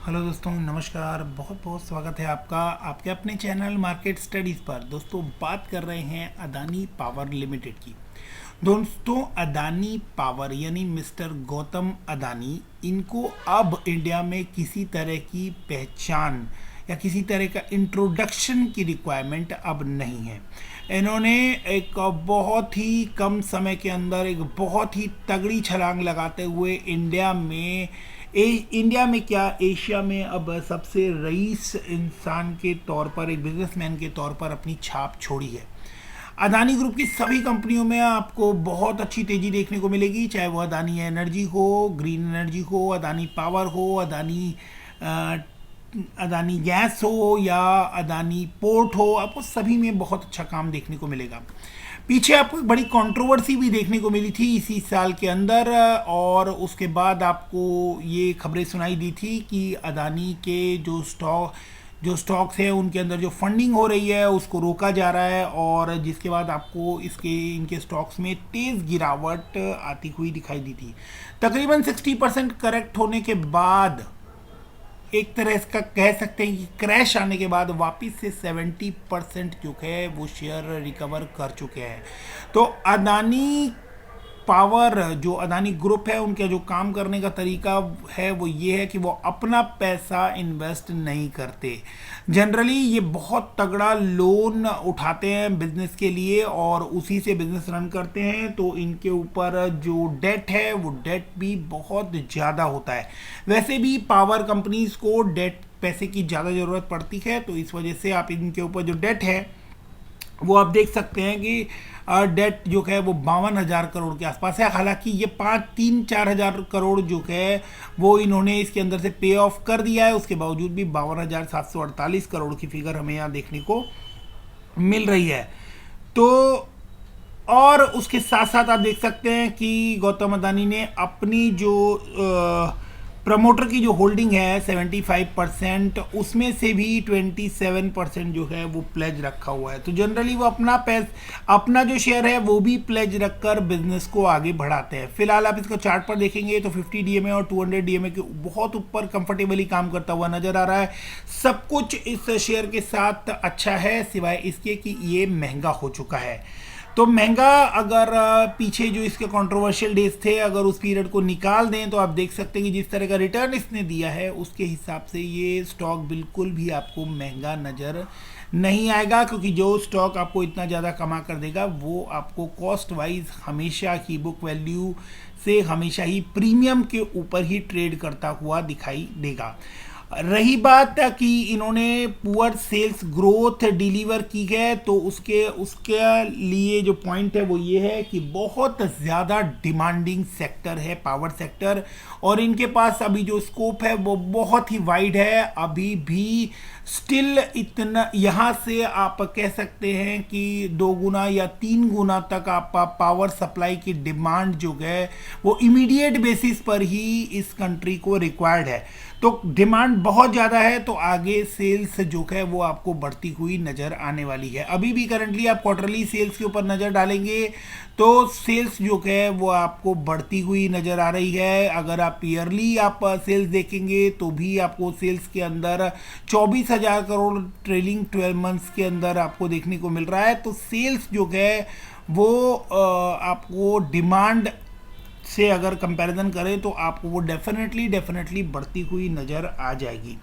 Hello दोस्तों, नमस्कार। बहुत बहुत स्वागत है आपका आपके अपने चैनल मार्केट स्टडीज़ पर। दोस्तों, बात कर रहे हैं अदानी पावर लिमिटेड की। दोस्तों, अदानी पावर यानी मिस्टर गौतम अदानी, इनको अब इंडिया में किसी तरह की पहचान या किसी तरह का इंट्रोडक्शन की रिक्वायरमेंट अब नहीं है। इन्होंने एक बहुत ही कम समय के अंदर एक बहुत ही तगड़ी छलांग लगाते हुए इंडिया में क्या, एशिया में अब सबसे रईस इंसान के तौर पर, एक बिजनेसमैन के तौर पर अपनी छाप छोड़ी है। अदानी ग्रुप की सभी कंपनियों में आपको बहुत अच्छी तेजी देखने को मिलेगी, चाहे वो अदानी एनर्जी हो, ग्रीन एनर्जी हो, अदानी पावर हो, अदानी गैस हो या अदानी पोर्ट हो। आपको सभी में बहुत अच्छा काम देखने को मिलेगा। पीछे आपको एक बड़ी कंट्रोवर्सी भी देखने को मिली थी इसी साल के अंदर, और उसके बाद आपको ये खबरें सुनाई दी थी कि अदानी के जो स्टॉक्स हैं उनके अंदर जो फंडिंग हो रही है उसको रोका जा रहा है, और जिसके बाद आपको इनके स्टॉक्स में तेज़ गिरावट आती हुई दिखाई दी थी। तकरीबन 60% करेक्ट होने के बाद, एक तरह इसका कह सकते हैं कि क्रैश आने के बाद वापस से 70% जो है वो शेयर रिकवर कर चुके हैं। तो अदानी पावर, जो अदानी ग्रुप है, उनका जो काम करने का तरीका है वो ये है कि वो अपना पैसा इन्वेस्ट नहीं करते। जनरली ये बहुत तगड़ा लोन उठाते हैं बिजनेस के लिए और उसी से बिजनेस रन करते हैं। तो इनके ऊपर जो डेट है वो डेट भी बहुत ज़्यादा होता है। वैसे भी पावर कंपनीज को डेट, पैसे की ज़्यादा ज़रूरत पड़ती है, तो इस वजह से आप इनके ऊपर जो डेट है वो आप देख सकते हैं कि डेट जो है वो 52,000 करोड़ के आसपास है। हालांकि ये 5-3-4 हज़ार करोड़ जो है वो इन्होंने इसके अंदर से पे ऑफ कर दिया है, उसके बावजूद भी 52,748 करोड़ की फिगर हमें यहाँ देखने को मिल रही है। तो और उसके साथ साथ आप देख सकते हैं कि गौतम अदानी ने अपनी जो प्रमोटर की जो होल्डिंग है 75%, उसमें से भी 27% जो है वो प्लेज रखा हुआ है। तो जनरली वो अपना जो शेयर है वो भी प्लेज रखकर बिजनेस को आगे बढ़ाते हैं। फिलहाल आप इसको चार्ट पर देखेंगे तो 50 डीएमए और 200 डीएमए के बहुत ऊपर कंफर्टेबली काम करता हुआ नजर आ रहा है। सब कुछ इस शेयर के साथ अच्छा है, सिवाय इसके कि ये महंगा हो चुका है। तो महंगा, अगर पीछे जो इसके कंट्रोवर्शियल डेज थे, अगर उस पीरियड को निकाल दें तो आप देख सकते हैं कि जिस तरह का रिटर्न इसने दिया है उसके हिसाब से ये स्टॉक बिल्कुल भी आपको महंगा नज़र नहीं आएगा, क्योंकि जो स्टॉक आपको इतना ज़्यादा कमा कर देगा वो आपको कॉस्ट वाइज हमेशा ही बुक वैल्यू से हमेशा ही प्रीमियम के ऊपर ही ट्रेड करता हुआ दिखाई देगा। रही बात कि इन्होंने पुअर सेल्स ग्रोथ डिलीवर की है, तो उसके लिए जो पॉइंट है वो ये है कि बहुत ज़्यादा डिमांडिंग सेक्टर है पावर सेक्टर, और इनके पास अभी जो स्कोप है वो बहुत ही वाइड है। अभी भी स्टिल इतना, यहाँ से आप कह सकते हैं कि 2 गुना या 3 गुना तक आप पावर सप्लाई की डिमांड जो है वो इमीडिएट बेसिस पर ही इस कंट्री को रिक्वायर्ड है। तो डिमांड बहुत ज़्यादा है, तो आगे सेल्स जो है वो आपको बढ़ती हुई नज़र आने वाली है। अभी भी करंटली आप क्वार्टरली सेल्स के ऊपर नज़र डालेंगे तो सेल्स जो है वो आपको बढ़ती हुई नज़र आ रही है। अगर आप ईयरली आप सेल्स देखेंगे तो भी आपको सेल्स के अंदर 24,000 करोड़ ट्रेलिंग 12 मंथ्स के अंदर आपको देखने को मिल रहा है। तो सेल्स जो है वो आपको डिमांड से अगर कंपैरिजन करें तो आपको वो डेफिनेटली बढ़ती हुई नज़र आ जाएगी।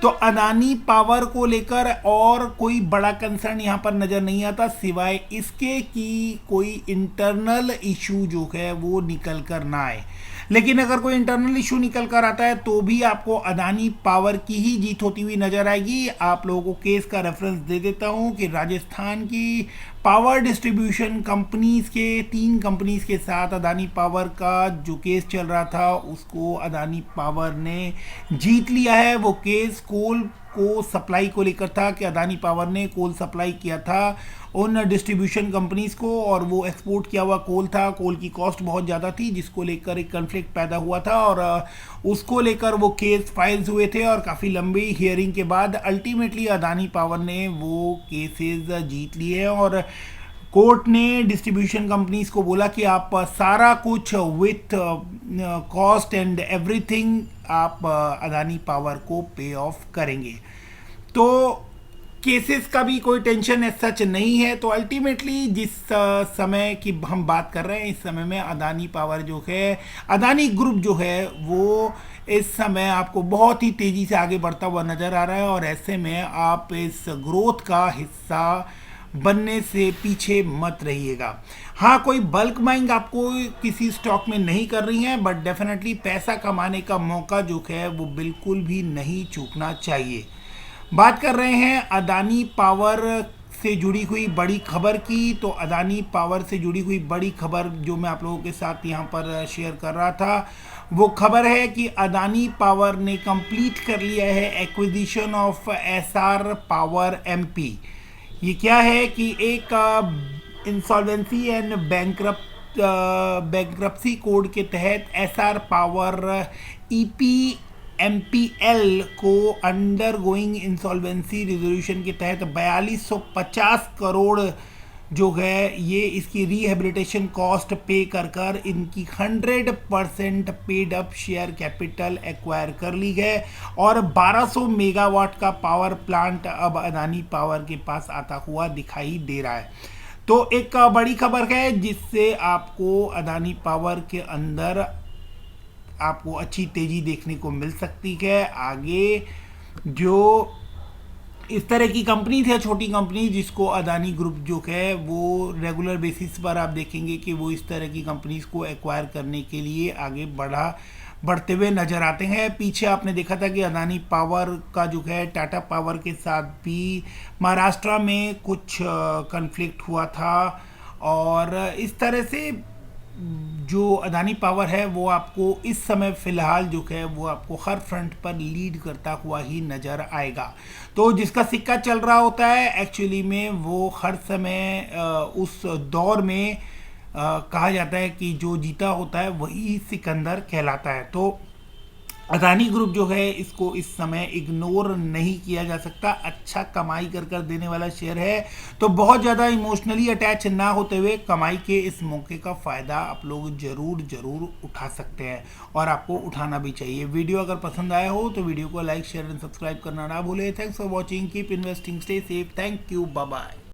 तो अदानी पावर को लेकर और कोई बड़ा कंसर्न यहाँ पर नज़र नहीं आता, सिवाय इसके कि कोई इंटरनल इशू जो है वो निकल कर ना आए। लेकिन अगर कोई इंटरनल इशू निकल कर आता है तो भी आपको अदानी पावर की ही जीत होती हुई नजर आएगी। आप लोगों को केस का रेफरेंस दे देता हूं कि राजस्थान की पावर डिस्ट्रीब्यूशन कंपनीज के 3 कंपनीज के साथ अदानी पावर का जो केस चल रहा था उसको अदानी पावर ने जीत लिया है। वो केस कोल को सप्लाई को लेकर था कि अदानी पावर ने कोल सप्लाई किया था उन डिस्ट्रीब्यूशन कंपनीज को, और वो एक्सपोर्ट किया हुआ कोल था। कोल की कॉस्ट बहुत ज़्यादा थी, जिसको लेकर एक कन्फ्लिक्ट पैदा हुआ था और उसको लेकर वो केस फाइल्स हुए थे, और काफ़ी लंबी हियरिंग के बाद अल्टीमेटली अदानी पावर ने वो केसेस जीत लिए हैं और कोर्ट ने डिस्ट्रीब्यूशन कंपनीज को बोला कि आप सारा कुछ विथ कॉस्ट एंड एवरीथिंग आप अदानी पावर को पे ऑफ करेंगे। तो केसेस का भी कोई टेंशन है सच नहीं है। तो अल्टीमेटली जिस समय की हम बात कर रहे हैं, इस समय में अदानी पावर जो है, अदानी ग्रुप जो है, वो इस समय आपको बहुत ही तेज़ी से आगे बढ़ता हुआ नज़र आ रहा है। और ऐसे में आप इस ग्रोथ का हिस्सा बनने से पीछे मत रहिएगा। हाँ, कोई बल्क बाइंग आपको किसी स्टॉक में नहीं कर रही है, बट डेफिनेटली पैसा कमाने का मौका जो है वो बिल्कुल भी नहीं चूकना चाहिए। बात कर रहे हैं अदानी पावर से जुड़ी हुई बड़ी खबर की। तो अदानी पावर से जुड़ी हुई बड़ी खबर जो मैं आप लोगों के साथ यहाँ पर शेयर कर रहा था, वो खबर है कि अदानी पावर ने कंप्लीट कर लिया है acquisition of SR power MP. ये क्या है कि एक इंसॉल्वेंसी एंड बैंक्रप्सी कोड के तहत एसआर पावर ईपी एमपीएल को अंडर गोइंग इंसॉल्वेंसी रेजोल्यूशन के तहत 4250 करोड़ जो है ये इसकी रिहेबिलिटेशन कॉस्ट पे कर इनकी 100% paid up share capital acquire कर ली है। और 1200 मेगावाट का पावर प्लांट अब अदानी पावर के पास आता हुआ दिखाई दे रहा है। तो एक बड़ी खबर है जिससे आपको अदानी पावर के अंदर आपको अच्छी तेजी देखने को मिल सकती है। आगे जो इस तरह की कंपनी है, छोटी कंपनी, जिसको अदानी ग्रुप जो है वो रेगुलर बेसिस पर आप देखेंगे कि वो इस तरह की कंपनीज को एक्वायर करने के लिए आगे बढ़ते हुए नजर आते हैं। पीछे आपने देखा था कि अदानी पावर का जो है टाटा पावर के साथ भी महाराष्ट्र में कुछ कन्फ्लिक्ट हुआ था। और इस तरह से जो अदानी पावर है वो आपको इस समय फ़िलहाल जो है वो आपको हर फ्रंट पर लीड करता हुआ ही नज़र आएगा। तो जिसका सिक्का चल रहा होता है एक्चुअली में वो हर समय उस दौर में कहा जाता है कि जो जीता होता है वही सिकंदर कहलाता है। तो अदानी ग्रुप जो है इसको इस समय इग्नोर नहीं किया जा सकता। अच्छा कमाई कर देने वाला शेयर है। तो बहुत ज़्यादा इमोशनली अटैच ना होते हुए कमाई के इस मौके का फ़ायदा आप लोग ज़रूर उठा सकते हैं और आपको उठाना भी चाहिए। वीडियो अगर पसंद आया हो तो वीडियो को लाइक शेयर एंड सब्सक्राइब करना ना भूलें। Thanks for watching, keep investing, stay safe, thank you, bye bye.